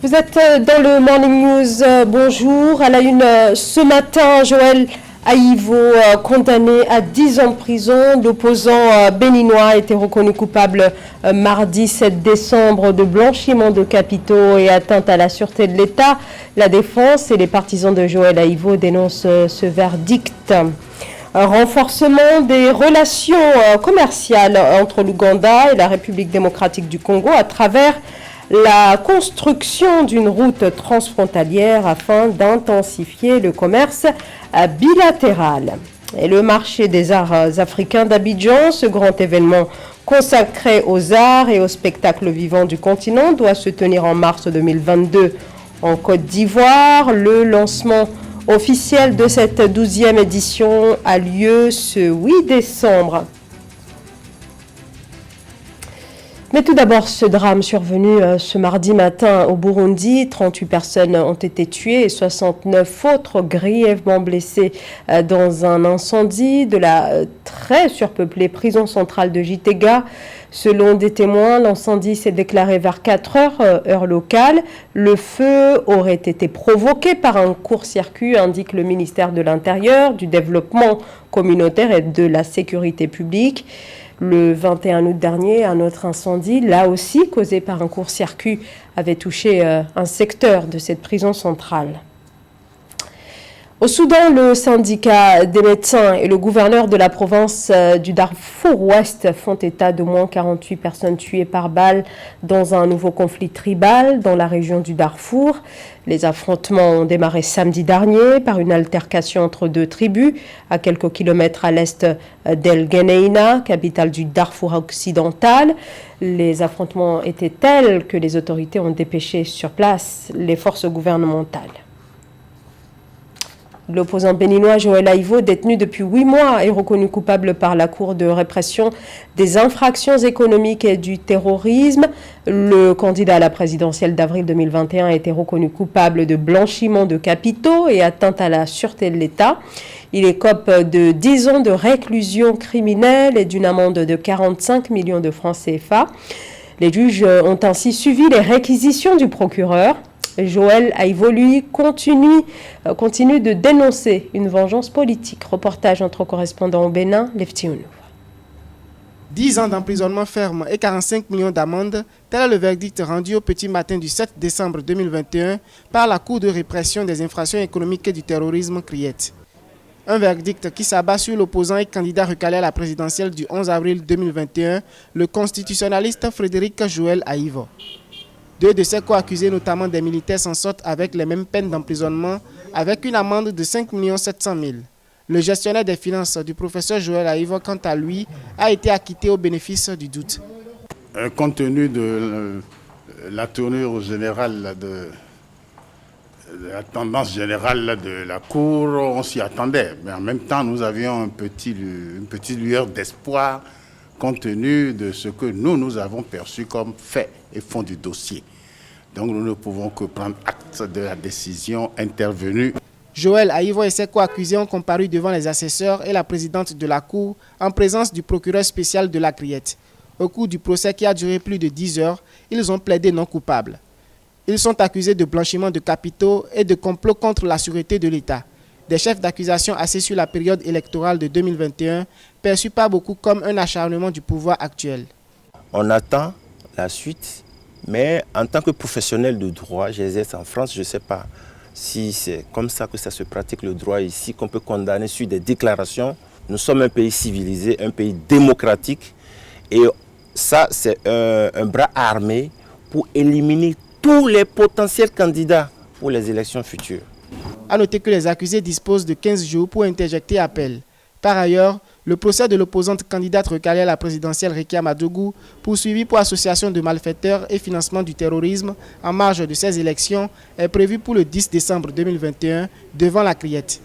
Vous êtes dans le Morning News, bonjour. À la une, ce matin, Joël Aïvo, condamné à 10 ans de prison. L'opposant béninois a été reconnu coupable mardi 7 décembre de blanchiment de capitaux et atteinte à la sûreté de l'État. La défense et les partisans de Joël Aïvo dénoncent ce verdict. Renforcement des relations commerciales entre l'Ouganda et la République démocratique du Congo à travers la construction d'une route transfrontalière afin d'intensifier le commerce bilatéral. Et le marché des arts africains d'Abidjan, ce grand événement consacré aux arts et aux spectacles vivants du continent, doit se tenir en mars 2022 en Côte d'Ivoire. Le lancement officiel de cette 12e édition a lieu ce 8 décembre. Mais tout d'abord, ce drame survenu ce mardi matin au Burundi. 38 personnes ont été tuées et 69 autres grièvement blessées dans un incendie de la très surpeuplée prison centrale de Gitega. Selon des témoins, l'incendie s'est déclaré vers 4 heures, heure locale. Le feu aurait été provoqué par un court-circuit, indique le ministère de l'Intérieur, du Développement communautaire et de la Sécurité publique. Le 21 août dernier, un autre incendie, là aussi causé par un court-circuit, avait touché un secteur de cette prison centrale. Au Soudan, le syndicat des médecins et le gouverneur de la province du Darfour Ouest font état d'au moins 48 personnes tuées par balle dans un nouveau conflit tribal dans la région du Darfour. Les affrontements ont démarré samedi dernier par une altercation entre deux tribus à quelques kilomètres à l'est d'El Geneina, capitale du Darfour occidental. Les affrontements étaient tels que les autorités ont dépêché sur place les forces gouvernementales. L'opposant béninois Joël Aïvo, détenu depuis 8 mois, est reconnu coupable par la Cour de répression des infractions économiques et du terrorisme. Le candidat à la présidentielle d'avril 2021 a été reconnu coupable de blanchiment de capitaux et atteinte à la sûreté de l'État. Il écope de 10 ans de réclusion criminelle et d'une amende de 45 millions de francs CFA. Les juges ont ainsi suivi les réquisitions du procureur. Joël Aïvo, lui, continue de dénoncer une vengeance politique. Reportage entre correspondants au Bénin, Leftiounou. 10 ans d'emprisonnement ferme et 45 millions d'amende, tel est le verdict rendu au petit matin du 7 décembre 2021 par la Cour de répression des infractions économiques et du terrorisme CRIET. Un verdict qui s'abat sur l'opposant et candidat recalé à la présidentielle du 11 avril 2021, le constitutionnaliste Frédéric Joël Aïvo. 2 de ses co-accusés, notamment des militaires, s'en sortent avec les mêmes peines d'emprisonnement, avec une amende de 5 700 000. Le gestionnaire des finances du professeur Joël Aïvo, quant à lui, a été acquitté au bénéfice du doute. Compte tenu de la tournure générale, de la tendance générale de la Cour, on s'y attendait. Mais en même temps, nous avions une petite lueur d'espoir compte tenu de ce que nous avons perçu comme fait et fond du dossier. Donc nous ne pouvons que prendre acte de la décision intervenue. Joël Aïvo et ses co-accusés ont comparu devant les assesseurs et la présidente de la Cour en présence du procureur spécial de la CRIET. Au cours du procès qui a duré plus de 10 heures, ils ont plaidé non coupables. Ils sont accusés de blanchiment de capitaux et de complot contre la sûreté de l'État. Des chefs d'accusation assis sur la période électorale de 2021, perçus pas beaucoup comme un acharnement du pouvoir actuel. On attend la suite, mais en tant que professionnel de droit, j'exerce en France, je ne sais pas si c'est comme ça que ça se pratique le droit ici, qu'on peut condamner sur des déclarations. Nous sommes un pays civilisé, un pays démocratique, et ça c'est un bras armé pour éliminer tous les potentiels candidats pour les élections futures. A noter que les accusés disposent de 15 jours pour interjecter appel. Par ailleurs, le procès de l'opposante candidate recalée à la présidentielle Rekia Madougou, poursuivi pour association de malfaiteurs et financement du terrorisme en marge de ces élections, est prévu pour le 10 décembre 2021 devant la CRIET.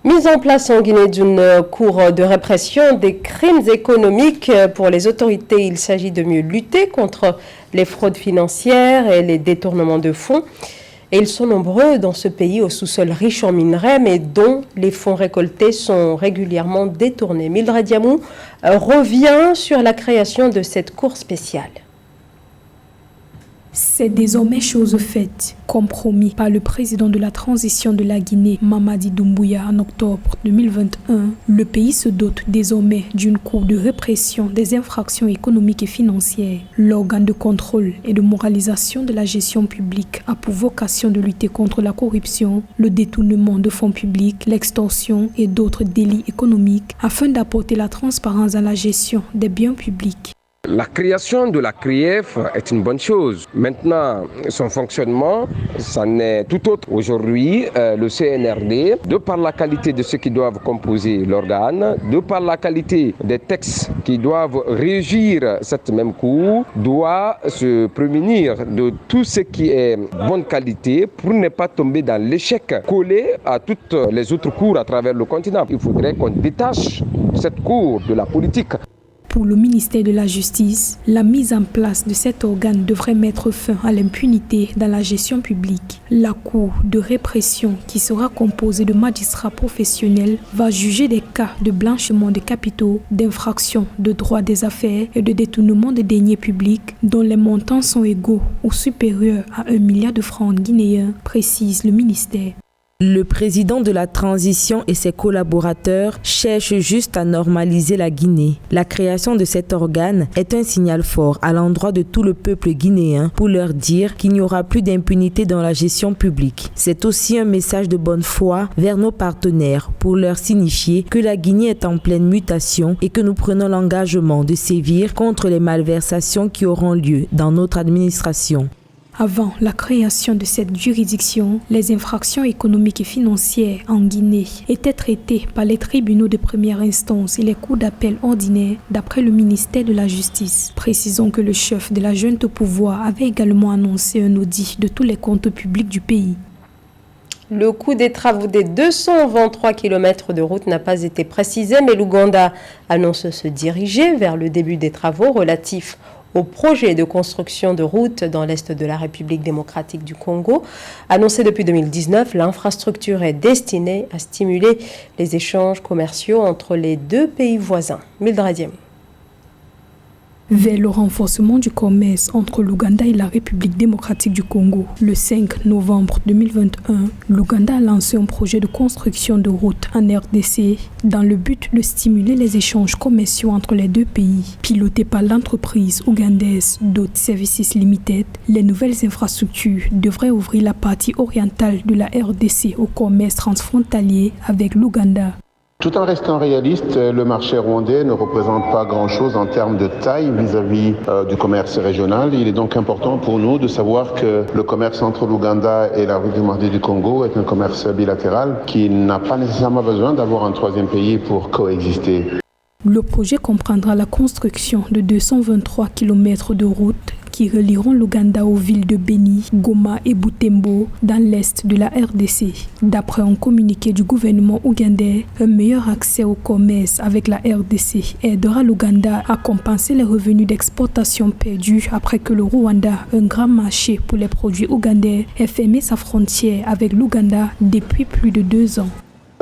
Mise en place en Guinée d'une cour de répression des crimes économiques pour les autorités. Il s'agit de mieux lutter contre les fraudes financières et les détournements de fonds. Et ils sont nombreux dans ce pays au sous-sol riche en minerais, mais dont les fonds récoltés sont régulièrement détournés. Mildred Diamou revient sur la création de cette cour spéciale. C'est désormais chose faite, comme promis par le président de la transition de la Guinée, Mamadi Doumbouya, en octobre 2021. Le pays se dote désormais d'une cour de répression des infractions économiques et financières. L'organe de contrôle et de moralisation de la gestion publique a pour vocation de lutter contre la corruption, le détournement de fonds publics, l'extorsion et d'autres délits économiques afin d'apporter la transparence à la gestion des biens publics. La création de la CRIEF est une bonne chose. Maintenant, son fonctionnement, ça n'est tout autre. Aujourd'hui, le CNRD, de par la qualité de ceux qui doivent composer l'organe, de par la qualité des textes qui doivent régir cette même cour, doit se prémunir de tout ce qui est bonne qualité pour ne pas tomber dans l'échec collé à toutes les autres cours à travers le continent. Il faudrait qu'on détache cette cour de la politique. Pour le ministère de la Justice, la mise en place de cet organe devrait mettre fin à l'impunité dans la gestion publique. La Cour de répression, qui sera composée de magistrats professionnels, va juger des cas de blanchiment de capitaux, d'infraction de droit des affaires et de détournement de deniers publics dont les montants sont égaux ou supérieurs à 1 milliard de francs guinéens, précise le ministère. Le président de la transition et ses collaborateurs cherchent juste à normaliser la Guinée. La création de cet organe est un signal fort à l'endroit de tout le peuple guinéen pour leur dire qu'il n'y aura plus d'impunité dans la gestion publique. C'est aussi un message de bonne foi vers nos partenaires pour leur signifier que la Guinée est en pleine mutation et que nous prenons l'engagement de sévir contre les malversations qui auront lieu dans notre administration. Avant la création de cette juridiction, les infractions économiques et financières en Guinée étaient traitées par les tribunaux de première instance et les cours d'appel ordinaires d'après le ministère de la Justice. Précisons que le chef de la junte au pouvoir avait également annoncé un audit de tous les comptes publics du pays. Le coût des travaux des 223 km de route n'a pas été précisé, mais l'Ouganda annonce se diriger vers le début des travaux relatifs au projet de construction de routes dans l'est de la République démocratique du Congo. Annoncé depuis 2019, l'infrastructure est destinée à stimuler les échanges commerciaux entre les deux pays voisins. Mildred Diem. Vers le renforcement du commerce entre l'Ouganda et la République démocratique du Congo, le 5 novembre 2021, l'Ouganda a lancé un projet de construction de routes en RDC dans le but de stimuler les échanges commerciaux entre les deux pays. Piloté par l'entreprise ougandaise Dot Services Limited, les nouvelles infrastructures devraient ouvrir la partie orientale de la RDC au commerce transfrontalier avec l'Ouganda. Tout en restant réaliste, le marché rwandais ne représente pas grand-chose en termes de taille vis-à-vis du commerce régional. Il est donc important pour nous de savoir que le commerce entre l'Ouganda et la République démocratique du Congo est un commerce bilatéral qui n'a pas nécessairement besoin d'avoir un troisième pays pour coexister. Le projet comprendra la construction de 223 km de routes qui relieront l'Ouganda aux villes de Beni, Goma et Butembo dans l'est de la RDC. D'après un communiqué du gouvernement ougandais, un meilleur accès au commerce avec la RDC aidera l'Ouganda à compenser les revenus d'exportation perdus après que le Rwanda, un grand marché pour les produits ougandais, ait fermé sa frontière avec l'Ouganda depuis plus de 2 ans.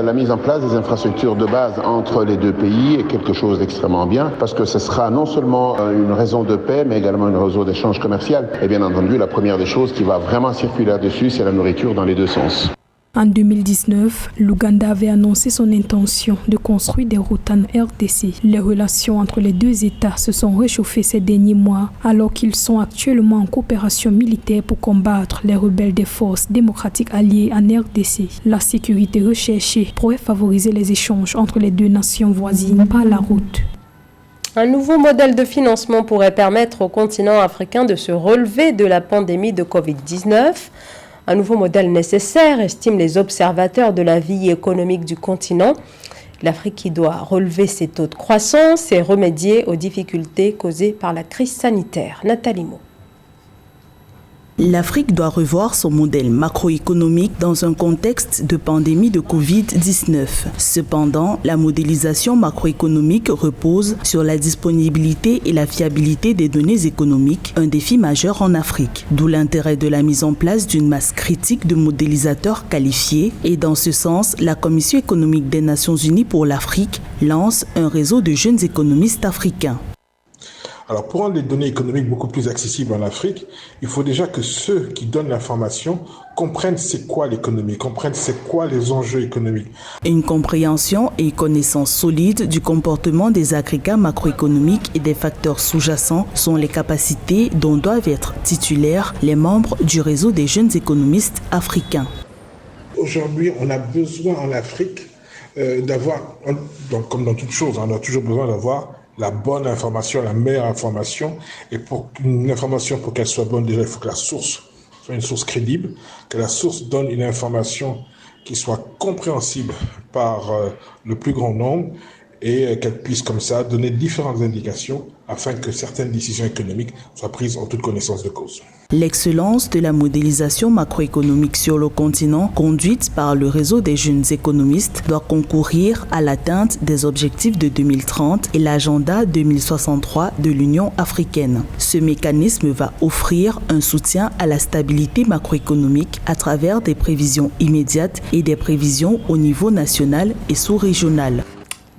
La mise en place des infrastructures de base entre les deux pays est quelque chose d'extrêmement bien parce que ce sera non seulement une raison de paix mais également une raison d'échange commercial. Et bien entendu, la première des choses qui va vraiment circuler là-dessus, c'est la nourriture dans les deux sens. En 2019, l'Ouganda avait annoncé son intention de construire des routes en RDC. Les relations entre les deux États se sont réchauffées ces derniers mois alors qu'ils sont actuellement en coopération militaire pour combattre les rebelles des forces démocratiques alliées en RDC. La sécurité recherchée pourrait favoriser les échanges entre les deux nations voisines par la route. Un nouveau modèle de financement pourrait permettre au continent africain de se relever de la pandémie de Covid-19. Un nouveau modèle nécessaire, estiment les observateurs de la vie économique du continent. L'Afrique qui doit relever ses taux de croissance et remédier aux difficultés causées par la crise sanitaire. Nathalie Mo. L'Afrique doit revoir son modèle macroéconomique dans un contexte de pandémie de Covid-19. Cependant, la modélisation macroéconomique repose sur la disponibilité et la fiabilité des données économiques, un défi majeur en Afrique. D'où l'intérêt de la mise en place d'une masse critique de modélisateurs qualifiés. Et dans ce sens, la Commission économique des Nations Unies pour l'Afrique lance un réseau de jeunes économistes africains. Alors pour rendre les données économiques beaucoup plus accessibles en Afrique, il faut déjà que ceux qui donnent l'information comprennent c'est quoi l'économie, comprennent c'est quoi les enjeux économiques. Une compréhension et connaissance solide du comportement des agrégats macroéconomiques et des facteurs sous-jacents sont les capacités dont doivent être titulaires les membres du réseau des jeunes économistes africains. Aujourd'hui, on a besoin en Afrique d'avoir, donc comme dans toute chose, on a toujours besoin d'avoir la bonne information, la meilleure information. Et pour une information, pour qu'elle soit bonne, déjà, il faut que la source soit une source crédible, que la source donne une information qui soit compréhensible par le plus grand nombre et qu'elle puisse comme ça donner différentes indications afin que certaines décisions économiques soient prises en toute connaissance de cause. L'excellence de la modélisation macroéconomique sur le continent, conduite par le réseau des jeunes économistes, doit concourir à l'atteinte des objectifs de 2030 et l'agenda 2063 de l'Union africaine. Ce mécanisme va offrir un soutien à la stabilité macroéconomique à travers des prévisions immédiates et des prévisions au niveau national et sous-régional.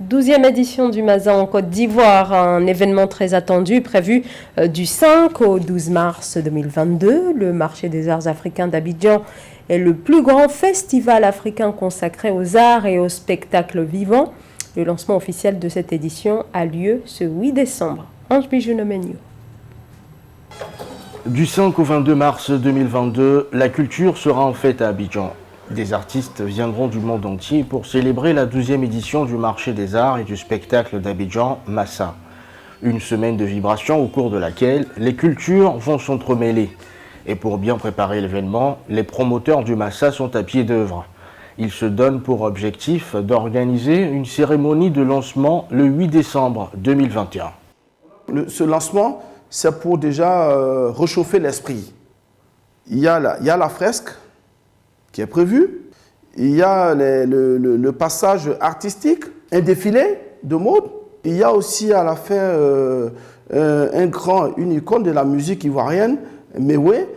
12e édition du Maza en Côte d'Ivoire, un événement très attendu prévu du 5 au 12 mars 2022. Le marché des arts africains d'Abidjan est le plus grand festival africain consacré aux arts et aux spectacles vivants. Le lancement officiel de cette édition a lieu ce 8 décembre. Ange Bijounomenio. Du 5 au 22 mars 2022, la culture sera en fête à Abidjan. Des artistes viendront du monde entier pour célébrer la 12e édition du marché des arts et du spectacle d'Abidjan, Massa. Une semaine de vibrations au cours de laquelle les cultures vont s'entremêler. Et pour bien préparer l'événement, les promoteurs du Massa sont à pied d'œuvre. Ils se donnent pour objectif d'organiser une cérémonie de lancement le 8 décembre 2021. Ce lancement, c'est pour déjà réchauffer l'esprit. Il y a la fresque qui est prévu. Il y a le passage artistique, un défilé de mode. Il y a aussi à la fin une icône de la musique ivoirienne, Mewé,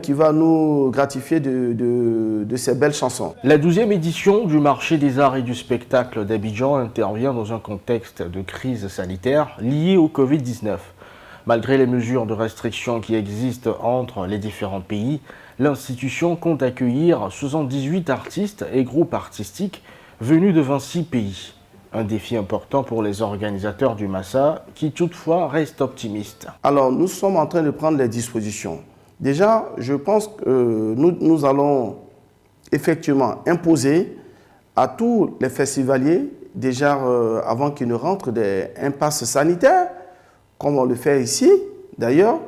qui va nous gratifier de ces belles chansons. La 12e édition du marché des arts et du spectacle d'Abidjan intervient dans un contexte de crise sanitaire liée au Covid-19. Malgré les mesures de restriction qui existent entre les différents pays, l'institution compte accueillir 78 artistes et groupes artistiques venus de 26 pays. Un défi important pour les organisateurs du Massa qui toutefois restent optimistes. Alors nous sommes en train de prendre les dispositions. Déjà, je pense que nous allons effectivement imposer à tous les festivaliers, déjà avant qu'ils ne rentrent, un pass sanitaire, comme on le fait ici d'ailleurs.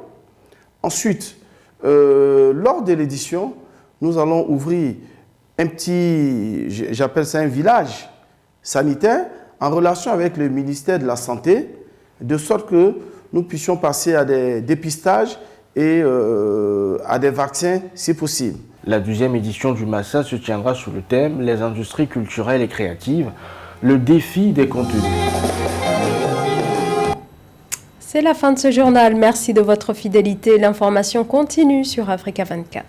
Ensuite, lors de l'édition, nous allons ouvrir un petit, j'appelle ça un village sanitaire, en relation avec le ministère de la Santé, de sorte que nous puissions passer à des dépistages et à des vaccins si possible. La 12e édition du Massa se tiendra sous le thème « Les industries culturelles et créatives, le défi des contenus ». C'est la fin de ce journal. Merci de votre fidélité. L'information continue sur Africa 24.